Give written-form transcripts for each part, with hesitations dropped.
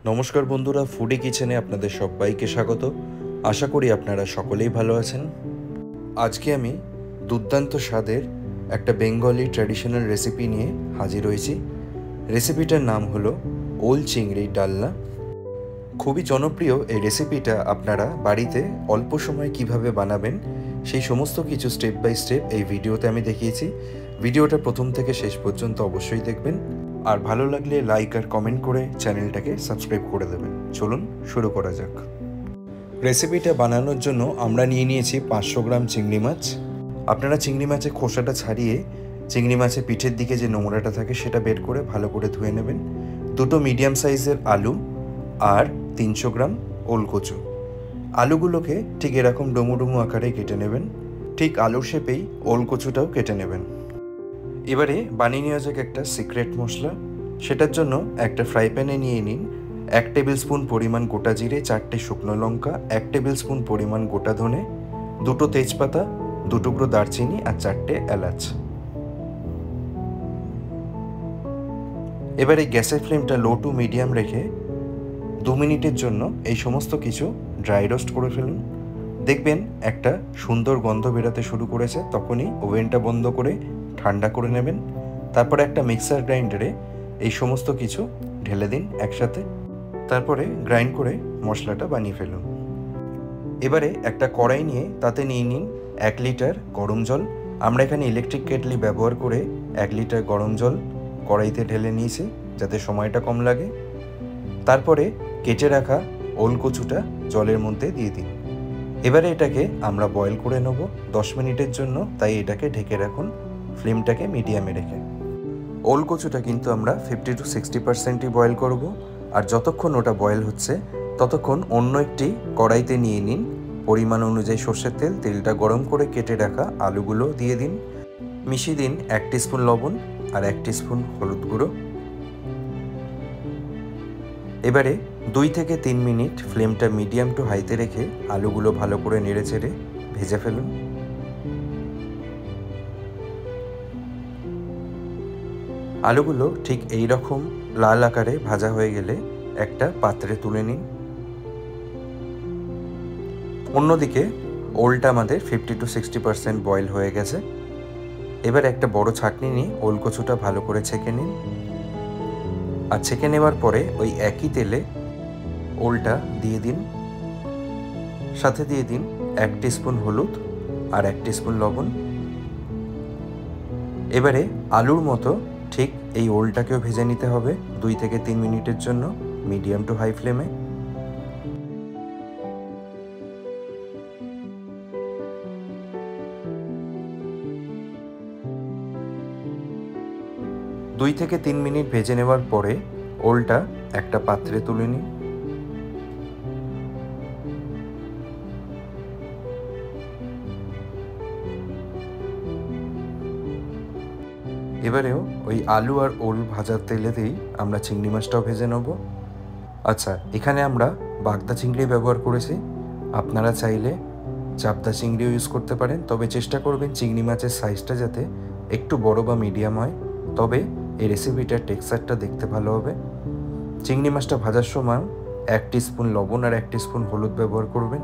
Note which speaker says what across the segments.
Speaker 1: নমস্কার বন্ধুরা, ফুডি কিচেনে আপনাদের সবাইকে স্বাগত। আশা করি আপনারা সকলেই ভালো আছেন। আজকে আমি দুর্দান্ত স্বাদের একটা বেঙ্গলি ট্র্যাডিশনাল রেসিপি নিয়ে হাজির হয়েছি। রেসিপিটার নাম হলো ওল চিংড়ির ডালনা। খুবই জনপ্রিয় এই রেসিপিটা আপনারা বাড়িতে অল্প সময় কিভাবে বানাবেন সেই সমস্ত কিছু স্টেপ বাই স্টেপ এই ভিডিওতে আমি দেখিয়েছি। ভিডিওটা প্রথম থেকে শেষ পর্যন্ত অবশ্যই দেখবেন, আর ভালো লাগলে লাইক আর কমেন্ট করে চ্যানেলটাকে সাবস্ক্রাইব করে দেবেন। চলুন শুরু করা যাক। রেসিপিটা বানানোর জন্য আমরা নিয়ে নিয়েছি 500 গ্রাম চিংড়ি মাছ। আপনারা চিংড়ি মাছের খোসাটা ছাড়িয়ে চিংড়ি মাছের পিঠের দিকে যে নোংরাটা থাকে সেটা বের করে ভালো করে ধুয়ে নেবেন। দুটো মিডিয়াম সাইজের আলু আর 300 গ্রাম ওলকচু। আলুগুলোকে ঠিক এরকম ডুমু ডুমু আকারে কেটে নেবেন। ঠিক আলুর শেপেই ওলকচুটাও কেটে নেবেন। এবারে বানিয়ে নেওয়া যাক একটা সিক্রেট মশলা। সেটার জন্য একটা ফ্রাই প্যানে নিয়ে নিন 1 টেবিল স্পুন পরিমাণ গোটা জিরে, 4টে শুকনো লঙ্কা, 1 টেবিল স্পুন পরিমাণ গোটা ধনে, 2টো তেজপাতা, 2 টুকরো দারচিনি আর 4টে এলাচ। এবারে গ্যাসের ফ্লেমটা লো টু মিডিয়াম রেখে 2 মিনিটের জন্য এই সমস্ত কিছু ড্রাই রোস্ট করে ফেলুন। দেখবেন একটা সুন্দর গন্ধ বেরোতে শুরু করেছে, তখনই ওভেনটা বন্ধ করে ঠান্ডা করে নেবেন। তারপরে একটা মিক্সার গ্রাইন্ডারে এই সমস্ত কিছু ঢেলে দিন একসাথে। তারপরে গ্রাইন্ড করে মশলাটা বানিয়ে ফেলুন। এবারে একটা কড়াই নিয়ে তাতে নিয়ে নিন 1 লিটার গরম জল। আমরা এখানে ইলেকট্রিক কেটলি ব্যবহার করে 1 লিটার গরম জল কড়াইতে ঢেলে নিয়েছি যাতে সময়টা কম লাগে। তারপরে কেটে রাখা ওলকচুটা জলের মধ্যে দিয়ে দিন। এবারে এটাকে আমরা বয়েল করে নেব 10 মিনিটের জন্য, তাই এটাকে ঢেকে রাখুন ফ্লেমটাকে মিডিয়ামে রেখে। ওলকচুটা কিন্তু আমরা 50 to 60%ই বয়েল করব। আর যতক্ষণ ওটা বয়েল হচ্ছে ততক্ষণ অন্য একটি কড়াইতে নিয়ে নিন পরিমাণ অনুযায়ী সর্ষের তেল। তেলটা গরম করে কেটে রাখা আলুগুলো দিয়ে দিন। মিশিয়ে দিন 1 টিস্পুন লবণ আর 1 টিস্পুন হলুদ গুঁড়ো। এবারে 2 থেকে 3 মিনিট ফ্লেমটা মিডিয়াম টু হাইতে রেখে আলুগুলো ভালো করে নেড়ে চেড়ে ভেজে ফেলুন। আলুগুলো ঠিক এই রকম লাল আকারে ভাজা হয়ে গেলে একটা পাত্রে তুলে নিন। অন্যদিকে ওলটা আমাদের 50 to 60% বয়েল হয়ে গেছে। এবার একটা বড় ছাঁকনি নিয়ে ওলকচুটা ভালো করে ছেঁকে নিন। আর ছেঁকে নেওয়ার পরে ওই একই তেলে ওলটা দিয়ে দিন। সাথে দিয়ে দিন 1 টিস্পুন হলুদ আর 1 টিস্পুন লবণ। এবারে আলুর মতো ঠিক এই ওলটাকেও ভেজে নিতে হবে 2 থেকে 3 মিনিটের জন্য মিডিয়াম টু হাই ফ্লেমে। দুই থেকে 3 মিনিট ভেজে নেওয়ার পরে ওলটা একটা পাত্রে তুলে নিন। এবারেও ওই আলু আর ওল ভাজার তেলেতেই আমরা চিংড়ি মাছটাও ভেজে নেব। আচ্ছা, এখানে আমরা বাগদা চিংড়ি ব্যবহার করেছি। আপনারা চাইলে চাপদা চিংড়িও ইউজ করতে পারেন, তবে চেষ্টা করবেন চিংড়ি মাছের সাইজটা যাতে একটু বড় বা মিডিয়াম হয়, তবে এই রেসিপিটার টেক্সচারটা দেখতে ভালো হবে। চিংড়ি মাছটা ভাজার সময় 1 টিস্পুন লবণ আর 1 টিস্পুন হলুদ ব্যবহার করবেন।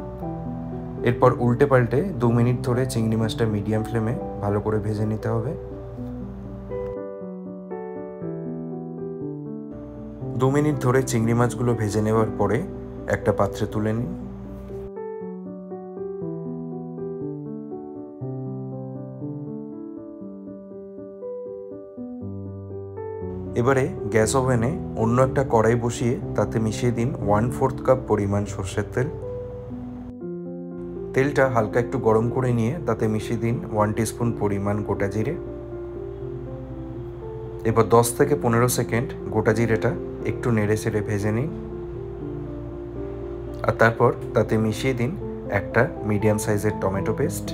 Speaker 1: এরপর উল্টে পাল্টে 2 মিনিট ধরে চিংড়ি মাছটা মিডিয়াম ফ্লেমে ভালো করে ভেজে নিতে হবে। 2 মিনিট ধরে চিংড়ি মাছগুলো ভেজে নেওয়ার পরে একটা পাত্রে তুলে নিন। এবারে গ্যাস ওভেনে অন্য একটা কড়াই বসিয়ে তাতে মিশিয়ে দিন 1/4 কাপ পরিমাণ সর্ষের তেল। তেলটা হালকা একটু গরম করে নিয়ে তাতে মিশিয়ে দিন 1 টিস্পুন পরিমাণ গোটা জিরে। এবার 10 থেকে 15 সেকেন্ড গোটা জিরেটা একটু নেড়ে চেড়ে ভেজে নিন। আর তারপর তাতে মিশিয়ে দিন একটা মিডিয়াম সাইজের টমেটো পেস্ট।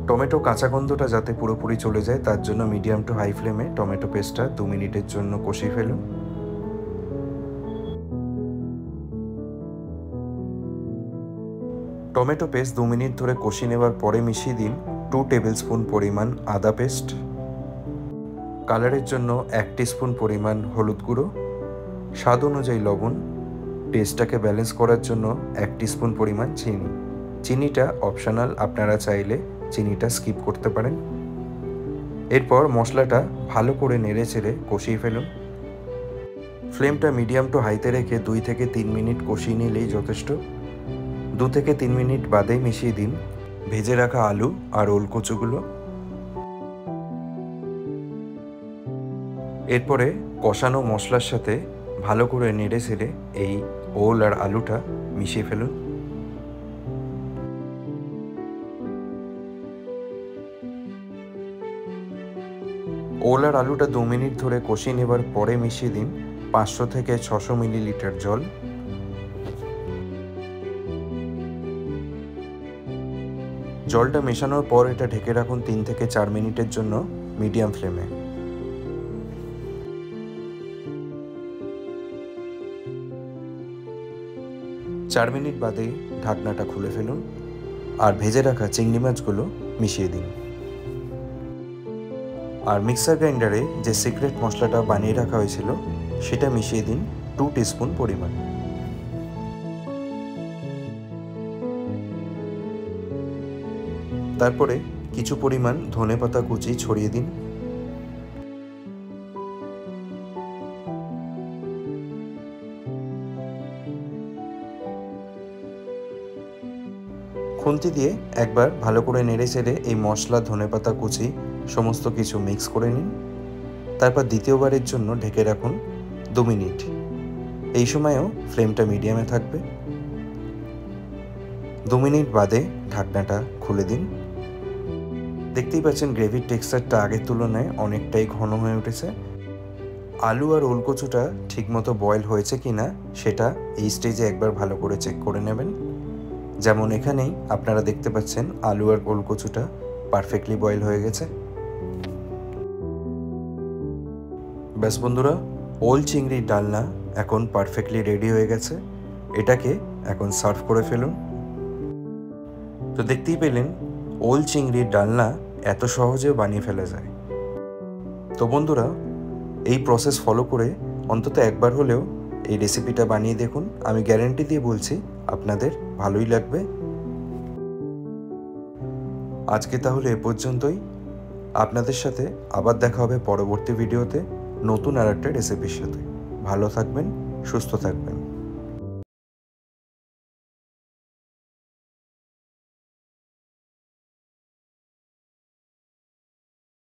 Speaker 1: টমেটো কাঁচা গন্ধটা যাতে পুরোপুরি চলে যায় তার জন্য মিডিয়াম টু হাই ফ্লেমে টমেটো পেস্টটা 2 মিনিটের জন্য কষিয়ে ফেলুন। টমেটো পেস্ট 2 মিনিট ধরে কষিয়ে নেওয়ার পরে মিশিয়ে দিন 2 টেবিল স্পুন পরিমাণ আদা পেস্ট, কালারের জন্য 1 টিস্পুন পরিমাণ হলুদ গুঁড়ো, স্বাদ অনুযায়ী লবণ, টেস্টটাকে ব্যালেন্স করার জন্য 1 টিস্পুন পরিমাণ চিনি। চিনিটা অপশনাল, আপনারা চাইলে চিনিটা স্কিপ করতে পারেন। এরপর মশলাটা ভালো করে নেড়ে চেড়ে কষিয়ে ফেলুন। ফ্লেমটা মিডিয়াম টু হাইতে রেখে 2 থেকে 3 মিনিট কষিয়ে নিলেই যথেষ্ট। 2 থেকে 3 মিনিট বাদেই মিশিয়ে দিন ভেজে রাখা আলু আর ওলকচুগুলো। এরপরে কষানো মশলার সাথে ভালো করে নেড়ে চেড়ে এই ওল আর আলুটা মিশিয়ে ফেলুন। ওল আর আলুটা 2 মিনিট ধরে কষিয়ে নেবার পরে মিশিয়ে দিন 500 থেকে 600 মিলিলিটার জল। জলটা মেশানোর পর এটা ঢেকে রাখুন 3 থেকে 4 মিনিটের জন্য মিডিয়াম ফ্লেমে। চার মিনিট বাদে ঢাকনাটা খুলে ফেলুন আর ভেজে রাখা চিংড়ি মাছগুলো মিশিয়ে দিন। আর মিক্সার গ্রাইন্ডারে যে সিক্রেট মশলাটা বানিয়ে রাখা হয়েছিল সেটা মিশিয়ে দিন 2 টিস্পুন পরিমাণ। তারপরে কিছু পরিমাণ ধনেপাতা কুচি ছড়িয়ে দিন। খুন্তি দিয়ে একবার ভালো করে নেড়ে চেড়ে এই মশলা, ধনেপাতা কুচি সমস্ত কিছু মিক্স করে নিন। তারপর দ্বিতীয়বারের জন্য ঢেকে রাখুন 2 মিনিট। এই সময়েও ফ্লেমটা মিডিয়ামে থাকবে। 2 মিনিট বাদে ঢাকনাটা খুলে দিন। দেখতেই পাচ্ছেন গ্রেভির টেক্সচারটা আগের তুলনায় অনেকটাই ঘন হয়ে উঠেছে। আলু আর ওলকচুটা ঠিকমতো বয়েল হয়েছে কিনা সেটা এই স্টেজে একবার ভালো করে চেক করে নেবেন। যেমন এখানেই আপনারা দেখতে পাচ্ছেন আলু আর ওলকচুটা পারফেক্টলি বয়েল হয়ে গেছে। ব্যাস বন্ধুরা, ওল চিংড়ির ডালনা এখন পারফেক্টলি রেডি হয়ে গেছে। এটাকে এখন সার্ভ করে ফেলুন। তো দেখতেই পেলেন ওল চিংড়ির ডালনা এত সহজে বানিয়ে ফেলা যায়। তো বন্ধুরা, এই প্রসেস ফলো করে অন্তত একবার হলেও এই রেসিপিটা বানিয়ে দেখুন। আমি গ্যারান্টি দিয়ে বলছি আপনাদের ভালোই লাগবে। আজকে তাহলে এ পর্যন্তই। আপনাদের সাথে আবার দেখা হবে পরবর্তী ভিডিওতে নতুন আর একটা রেসিপির সাথে। ভালো থাকবেন, সুস্থ থাকবেন।